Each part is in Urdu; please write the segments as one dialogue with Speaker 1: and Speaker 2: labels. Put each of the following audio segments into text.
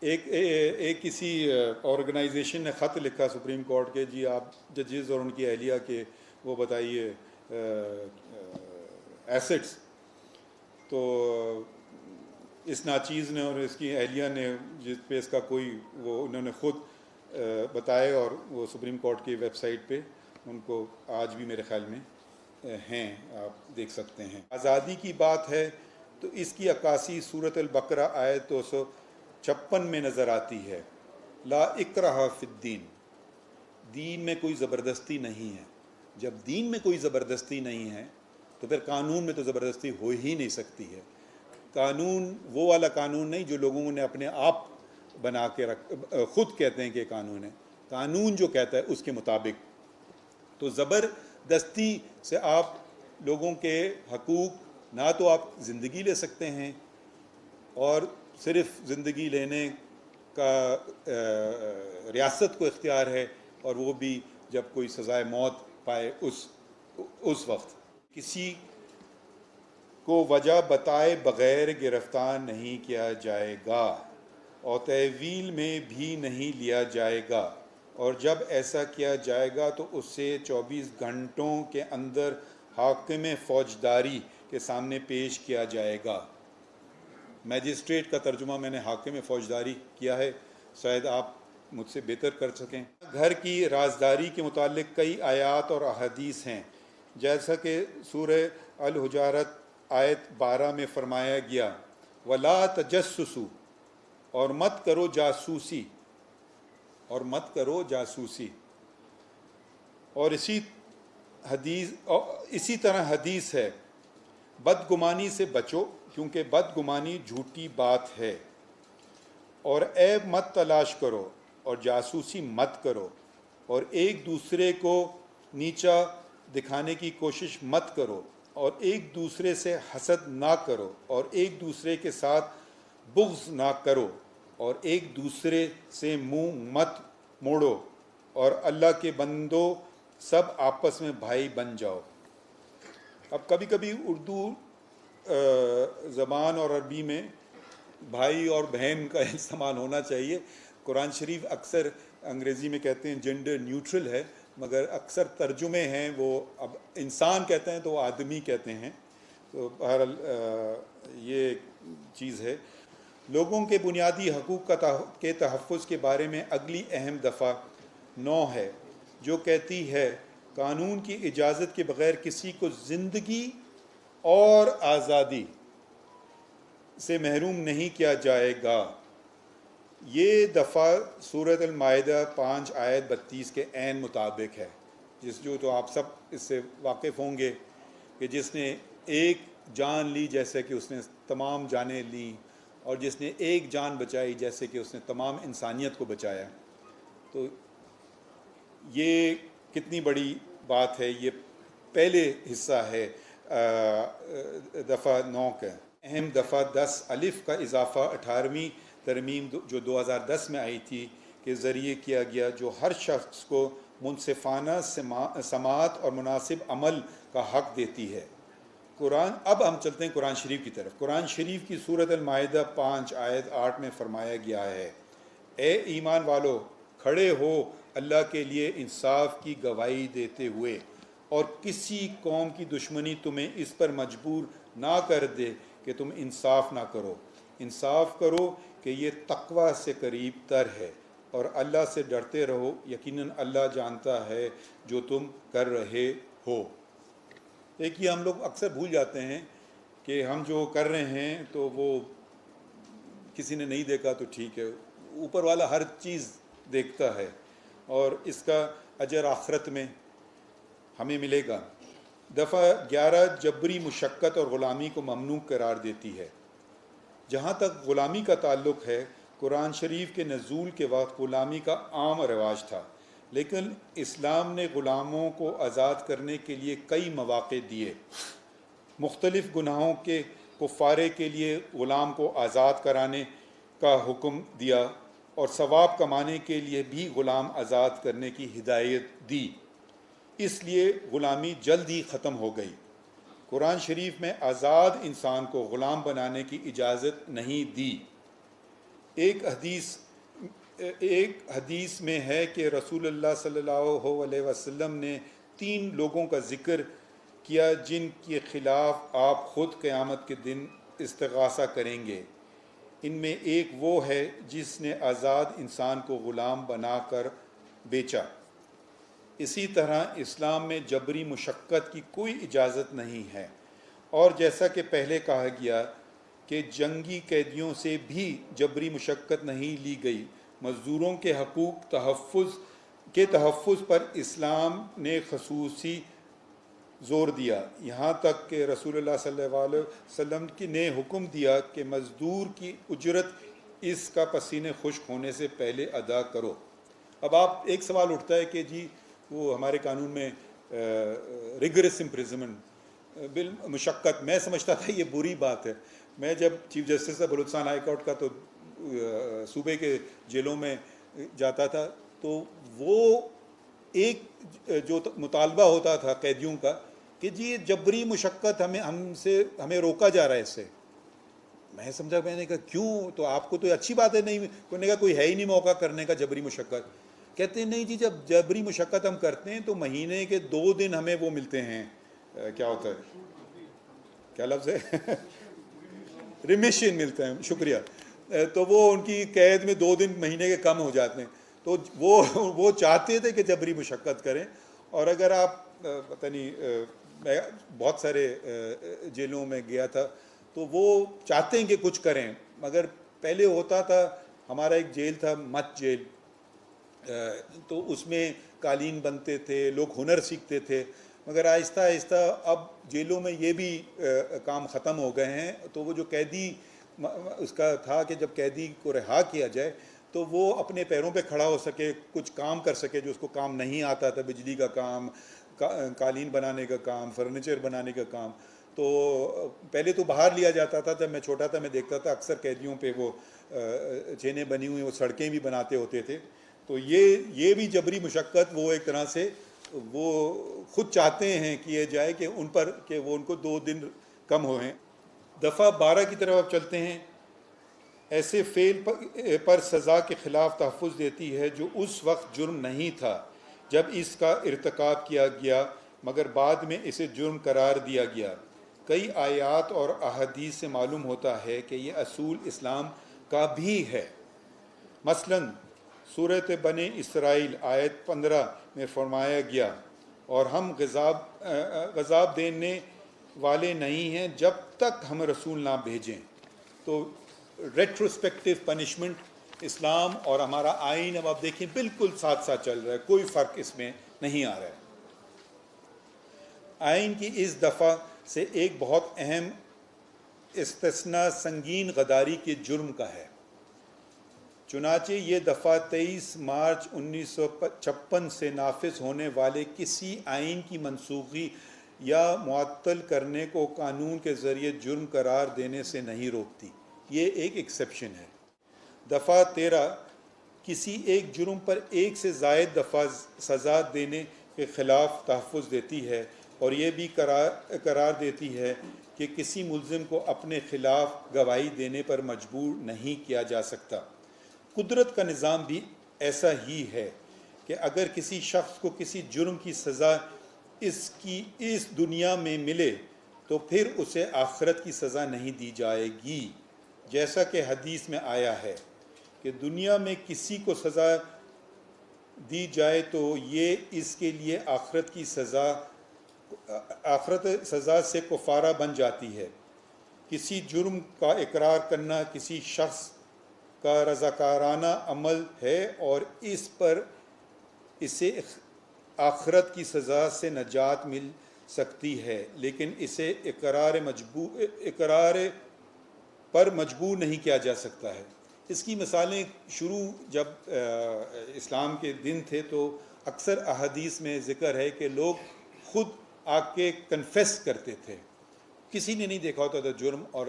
Speaker 1: ایک کسی آرگنائزیشن نے خط لکھا سپریم کورٹ کے، جی آپ ججز اور ان کی اہلیہ کے وہ بتائیے ایسٹس، تو اس ناچیز نے اور اس کی اہلیہ نے جس پہ اس کا کوئی وہ انہوں نے خود بتائے، اور وہ سپریم کورٹ کی ویب سائٹ پہ ان کو آج بھی میرے خیال میں ہیں، آپ دیکھ سکتے ہیں۔ آزادی کی بات ہے تو اس کی عکاسی سورۃ البقرہ آیت 256 میں نظر آتی ہے، لا اکرہ فی الدین، دین میں کوئی زبردستی نہیں ہے۔ جب دین میں کوئی زبردستی نہیں ہے تو پھر قانون میں تو زبردستی ہو ہی نہیں سکتی ہے۔ قانون وہ والا قانون نہیں جو لوگوں نے اپنے آپ بنا کے خود کہتے ہیں کہ قانون ہے، قانون جو کہتا ہے اس کے مطابق۔ تو زبردستی سے آپ لوگوں کے حقوق، نہ تو آپ زندگی لے سکتے ہیں، اور صرف زندگی لینے کا ریاست کو اختیار ہے، اور وہ بھی جب کوئی سزائے موت پائے اس وقت۔ کسی کو وجہ بتائے بغیر گرفتار نہیں کیا جائے گا، اور تحویل میں بھی نہیں لیا جائے گا، اور جب ایسا کیا جائے گا تو اسے 24 گھنٹوں کے اندر حاکم فوجداری کے سامنے پیش کیا جائے گا۔ میجسٹریٹ کا ترجمہ میں نے حاکم فوجداری کیا ہے، شاید آپ مجھ سے بہتر کر سکیں۔ گھر کی رازداری کے متعلق کئی آیات اور احادیث ہیں، جیسا کہ سورہ الحجرات آیت 12 میں فرمایا گیا، وَلَا تَجَسُّسُوا، اور مت کرو جاسوسی، اور مت کرو جاسوسی۔ اور اسی طرح حدیث ہے، بدگمانی سے بچو کیونکہ بدگمانی جھوٹی بات ہے، اور عیب مت تلاش کرو، اور جاسوسی مت کرو، اور ایک دوسرے کو نیچا دکھانے کی کوشش مت کرو، اور ایک دوسرے سے حسد نہ کرو، اور ایک دوسرے کے ساتھ بغض نہ کرو، اور ایک دوسرے سے منہ مت موڑو، اور اللہ کے بندو سب آپس میں بھائی بن جاؤ۔ اب کبھی کبھی اردو زبان اور عربی میں بھائی اور بہن کا استعمال ہونا چاہیے۔ قرآن شریف اکثر انگریزی میں کہتے ہیں جینڈر نیوٹرل ہے، مگر اکثر ترجمے ہیں وہ اب انسان کہتے ہیں تو وہ آدمی کہتے ہیں، تو بہرحال یہ چیز ہے۔ لوگوں کے بنیادی حقوق کے تحفظ کے بارے میں اگلی اہم دفعہ 9 ہے، جو کہتی ہے قانون کی اجازت کے بغیر کسی کو زندگی اور آزادی سے محروم نہیں کیا جائے گا۔ یہ دفعہ سورۃ المائدہ 5 آیت 32 کے عین مطابق ہے، جو تو آپ سب اس سے واقف ہوں گے کہ جس نے ایک جان لی جیسے کہ اس نے تمام جانیں لیں، اور جس نے ایک جان بچائی جیسے کہ اس نے تمام انسانیت کو بچایا۔ تو یہ کتنی بڑی بات ہے، یہ پہلے حصہ ہے دفعہ 9 کا۔ اہم دفعہ 10 الف کا اضافہ 18ویں ترمیم جو 2010 میں آئی تھی کے ذریعے کیا گیا، جو ہر شخص کو منصفانہ سماعت اور مناسب عمل کا حق دیتی ہے۔ اب ہم چلتے ہیں قرآن شریف کی طرف۔ قرآن شریف کی سورۃ المائدہ 5 آیت 8 میں فرمایا گیا ہے، اے ایمان والو، کھڑے ہو اللہ کے لیے انصاف کی گواہی دیتے ہوئے، اور کسی قوم کی دشمنی تمہیں اس پر مجبور نہ کر دے کہ تم انصاف نہ کرو۔ انصاف کرو کہ یہ تقوی سے قریب تر ہے، اور اللہ سے ڈرتے رہو، یقیناً اللہ جانتا ہے جو تم کر رہے ہو۔ دیکھیے ہم لوگ اکثر بھول جاتے ہیں کہ ہم جو کر رہے ہیں تو وہ کسی نے نہیں دیکھا تو ٹھیک ہے، اوپر والا ہر چیز دیکھتا ہے، اور اس کا اجر آخرت میں ہمیں ملے گا۔ دفعہ 11 جبری مشقت اور غلامی کو ممنوع قرار دیتی ہے۔ جہاں تک غلامی کا تعلق ہے، قرآن شریف کے نزول کے وقت غلامی کا عام رواج تھا، لیکن اسلام نے غلاموں کو آزاد کرنے کے لیے کئی مواقع دیے۔ مختلف گناہوں کے کفارے کے لیے غلام کو آزاد کرانے کا حکم دیا، اور ثواب کمانے کے لیے بھی غلام آزاد کرنے کی ہدایت دی، اس لیے غلامی جلد ہی ختم ہو گئی۔ قرآن شریف میں آزاد انسان کو غلام بنانے کی اجازت نہیں دی۔ ایک حدیث میں ہے کہ رسول اللہ صلی اللہ علیہ وسلم نے 3 لوگوں کا ذکر کیا جن کے خلاف آپ خود قیامت کے دن استغاثہ کریں گے. ان میں ایک وہ ہے جس نے آزاد انسان کو غلام بنا کر بیچا. اسی طرح اسلام میں جبری مشقت کی کوئی اجازت نہیں ہے، اور جیسا کہ پہلے کہا گیا کہ جنگی قیدیوں سے بھی جبری مشقت نہیں لی گئی. مزدوروں کے حقوق تحفظ پر اسلام نے خصوصی زور دیا، یہاں تک کہ رسول اللہ صلی اللہ علیہ وسلم نے حکم دیا کہ مزدور کی اجرت اس کا پسینے خشک ہونے سے پہلے ادا کرو. اب ایک سوال اٹھتا ہے کہ جی وہ ہمارے قانون میں ریگرس امپریزمنٹ بالمشقت، میں سمجھتا تھا یہ بری بات ہے. میں جب چیف جسٹس تھا بلوچستان ہائی کورٹ کا تو صوبے کے جیلوں میں جاتا تھا، تو وہ ایک جو مطالبہ ہوتا تھا قیدیوں کا کہ جی یہ جبری مشقت ہمیں روکا جا رہا ہے اس سے. میں سمجھا، میں نے کہا کیوں؟ تو آپ کو تو اچھی بات ہے. نہیں، کوئی نے کہا کوئی ہے ہی نہیں موقع کرنے کا جبری مشقت. کہتے ہیں نہیں جی، جب جبری مشقت ہم کرتے ہیں تو مہینے کے 2 دن ہمیں وہ ملتے ہیں، کیا ہوتا ہے، کیا لفظ ہے، ریمیشن ملتا ہے، شکریہ. تو وہ ان کی قید میں 2 دن مہینے کے کم ہو جاتے ہیں. تو وہ چاہتے تھے کہ جبری مشقت کریں. اور اگر آپ پتہ نہیں، میں بہت سارے جیلوں میں گیا تھا تو وہ چاہتے ہیں کہ کچھ کریں، مگر پہلے ہوتا تھا، ہمارا ایک جیل تھا مت جیل، تو اس میں قالین بنتے تھے، لوگ ہنر سیکھتے تھے، مگر آہستہ آہستہ اب جیلوں میں یہ بھی کام ختم ہو گئے ہیں. تو وہ جو قیدی اس کا تھا کہ جب قیدی کو رہا کیا جائے تو وہ اپنے پیروں پہ کھڑا ہو سکے، کچھ کام کر سکے جو اس کو کام نہیں آتا تھا، بجلی کا کام، قالین بنانے کا کام، فرنیچر بنانے کا کام. تو پہلے تو باہر لیا جاتا تھا. جب میں چھوٹا تھا میں دیکھتا تھا اکثر قیدیوں پہ وہ چینیں بنی ہوئی، وہ سڑکیں بھی بناتے ہوتے تھے. تو یہ بھی جبری مشقت، وہ ایک طرح سے وہ خود چاہتے ہیں کیے جائے کہ ان پر کہ وہ ان کو 2 دن کم ہوئیں. دفعہ 12 کی طرف اب چلتے ہیں. ایسے فعل پر سزا کے خلاف تحفظ دیتی ہے جو اس وقت جرم نہیں تھا جب اس کا ارتکاب کیا گیا، مگر بعد میں اسے جرم قرار دیا گیا. کئی آیات اور احادیث سے معلوم ہوتا ہے کہ یہ اصول اسلام کا بھی ہے. مثلا سورۃ بنی اسرائیل آیت 15 میں فرمایا گیا، اور ہم غضب دینے والے نہیں ہیں جب تک ہم رسول نہ بھیجیں. تو ریٹروسپیکٹو پنشمنٹ اسلام اور ہمارا آئین اب آپ دیکھیں بالکل ساتھ ساتھ چل رہا ہے، کوئی فرق اس میں نہیں آ رہا ہے. آئین کی اس دفعہ سے ایک بہت اہم استثناء سنگین غداری کے جرم کا ہے. چنانچہ یہ دفعہ 23 مارچ 1956 سے نافذ ہونے والے کسی آئین کی منسوخی یا معطل کرنے کو قانون کے ذریعے جرم قرار دینے سے نہیں روکتی. یہ ایک ایکسیپشن ہے. دفعہ 13 کسی ایک جرم پر 1 سے زائد دفعہ سزا دینے کے خلاف تحفظ دیتی ہے، اور یہ بھی قرار دیتی ہے کہ کسی ملزم کو اپنے خلاف گواہی دینے پر مجبور نہیں کیا جا سکتا. قدرت کا نظام بھی ایسا ہی ہے کہ اگر کسی شخص کو کسی جرم کی سزا اس دنیا میں ملے تو پھر اسے آخرت کی سزا نہیں دی جائے گی. جیسا کہ حدیث میں آیا ہے کہ دنیا میں کسی کو سزا دی جائے تو یہ اس کے لیے آخرت سزا سے کفارہ بن جاتی ہے. کسی جرم کا اقرار کرنا کسی شخص کا رضاکارانہ عمل ہے اور اس پر اسے آخرت کی سزا سے نجات مل سکتی ہے، لیکن اسے اقرار پر مجبور نہیں کیا جا سکتا ہے. اس کی مثالیں شروع جب اسلام کے دن تھے تو اکثر احادیث میں ذکر ہے کہ لوگ خود آ کے کنفیس کرتے تھے. کسی نے نہیں دیکھا ہوتا تھا جرم اور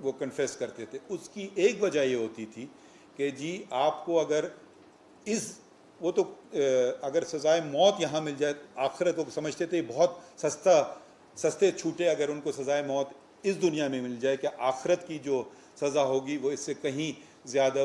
Speaker 1: وہ کنفیس کرتے تھے. اس کی ایک وجہ یہ ہوتی تھی کہ جی آپ کو اگر اگر سزائے موت یہاں مل جائے، آخرت وہ سمجھتے تھے بہت سستے چھوٹے، اگر ان کو سزائے موت اس دنیا میں مل جائے کہ آخرت کی جو سزا ہوگی وہ اس سے کہیں زیادہ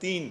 Speaker 1: 3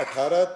Speaker 1: 18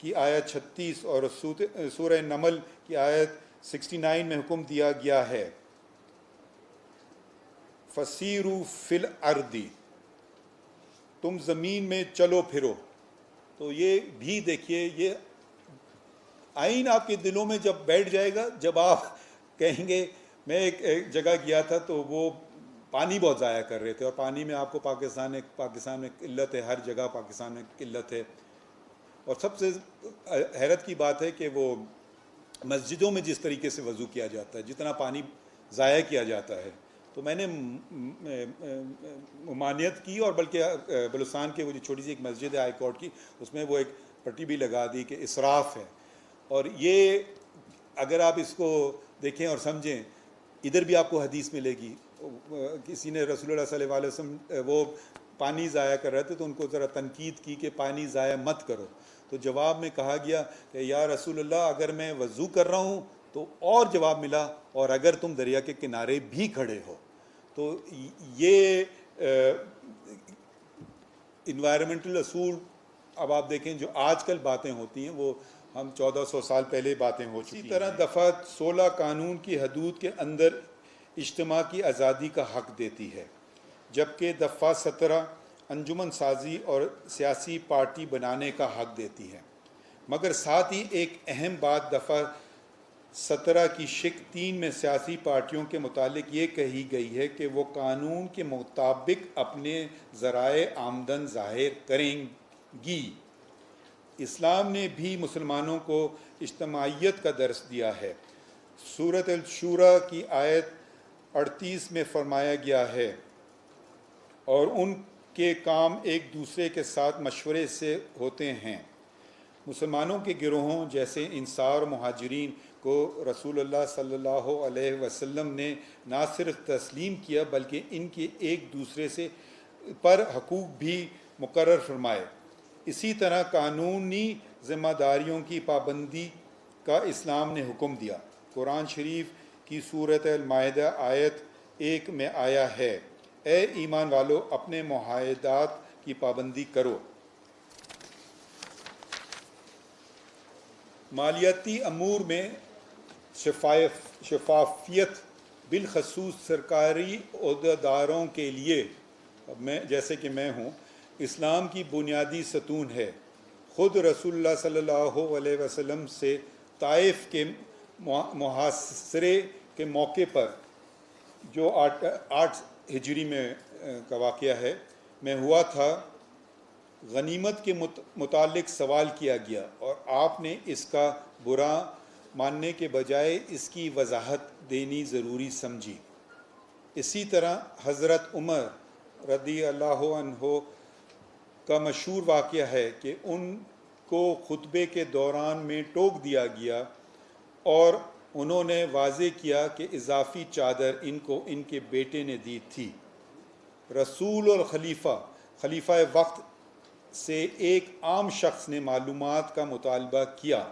Speaker 1: کی آیت 36 اور سورہ نمل کی آیت 69 میں حکم دیا گیا ہے فسیرو فی الارض، تم زمین میں چلو پھرو. تو یہ بھی دیکھیے، یہ آئین آپ کے دلوں میں جب بیٹھ جائے گا، جب آپ کہیں گے. میں ایک جگہ گیا تھا تو وہ پانی بہت ضائع کر رہے تھے، اور پانی میں آپ کو پاکستان میں قلت ہے، ہر جگہ پاکستان میں قلت ہے. اور سب سے حیرت کی بات ہے کہ وہ مسجدوں میں جس طریقے سے وضو کیا جاتا ہے، جتنا پانی ضائع کیا جاتا ہے. تو میں نے ممانعت کی، اور بلکہ بلوچستان کے وہ جو چھوٹی سی ایک مسجد ہے ہائی کورٹ کی، اس میں وہ ایک پٹی بھی لگا دی کہ اسراف ہے. اور یہ اگر آپ اس کو دیکھیں اور سمجھیں، ادھر بھی آپ کو حدیث ملے گی. کسی نے رسول اللہ صلی اللہ علیہ وسلم وہ پانی ضائع کر رہے تھے تو ان کو ذرا تنقید کی کہ پانی ضائع مت کرو. تو جواب میں کہا گیا کہ یا رسول اللہ، اگر میں وضو کر رہا ہوں تو، اور جواب ملا، اور اگر تم دریا کے کنارے بھی کھڑے ہو. تو یہ انوائرمنٹل اصول اب آپ دیکھیں جو آج کل باتیں ہوتی ہیں وہ ہم 1400 سال پہلے باتیں ہو چکی ہیں. اسی طرح دفعہ 16 قانون کی حدود کے اندر اجتماع کی آزادی کا حق دیتی ہے، جبکہ دفعہ 17 انجمن سازی اور سیاسی پارٹی بنانے کا حق دیتی ہے. مگر ساتھ ہی ایک اہم بات دفعہ 17 کی شق 3 میں سیاسی پارٹیوں کے متعلق یہ کہی گئی ہے کہ وہ قانون کے مطابق اپنے ذرائع آمدن ظاہر کریں گی. اسلام نے بھی مسلمانوں کو اجتماعیت کا درس دیا ہے. سورۃ الشورى کی آیت 38 میں فرمایا گیا ہے اور ان کے کام ایک دوسرے کے ساتھ مشورے سے ہوتے ہیں. مسلمانوں کے گروہوں جیسے انصار مہاجرین کو رسول اللہ صلی اللہ علیہ وسلم نے نہ صرف تسلیم کیا بلکہ ان کے ایک دوسرے سے پر حقوق بھی مقرر فرمائے. اسی طرح قانونی ذمہ داریوں کی پابندی کا اسلام نے حکم دیا. قرآن شریف کی سورۃ المائدہ آیت 1 میں آیا ہے اے ایمان والو اپنے معاہدات کی پابندی کرو. مالیاتی امور میں شفافیت بالخصوص سرکاری عہدیداروں کے لیے جیسے کہ میں ہوں اسلام کی بنیادی ستون ہے. خود رسول اللہ صلی اللہ علیہ وسلم سے طائف کے محاصرے کے موقع پر جو 8 ہجری میں کا واقعہ ہے میں ہوا تھا، غنیمت کے متعلق سوال کیا گیا اور آپ نے اس کا برا ماننے کے بجائے اس کی وضاحت دینی ضروری سمجھی. اسی طرح حضرت عمر رضی اللہ عنہ کا مشہور واقعہ ہے کہ ان کو خطبے کے دوران میں ٹوک دیا گیا اور انہوں نے واضح کیا کہ اضافی چادر ان کو ان کے بیٹے نے دی تھی. رسول اور خلیفہ وقت سے ایک عام شخص نے معلومات کا مطالبہ کیا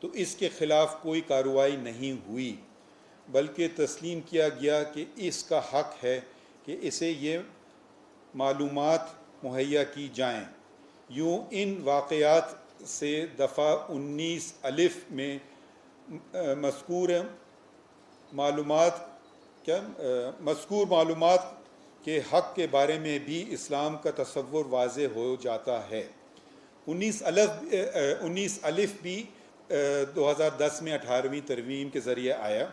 Speaker 1: تو اس کے خلاف کوئی کارروائی نہیں ہوئی بلکہ تسلیم کیا گیا کہ اس کا حق ہے کہ اسے یہ معلومات مہیا کی جائیں. یوں ان واقعات سے دفعہ 19 الف میں مذکور معلومات کے حق کے بارے میں بھی اسلام کا تصور واضح ہو جاتا ہے. 19 الف بھی 2010 میں 18ویں ترمیم کے ذریعے آیا.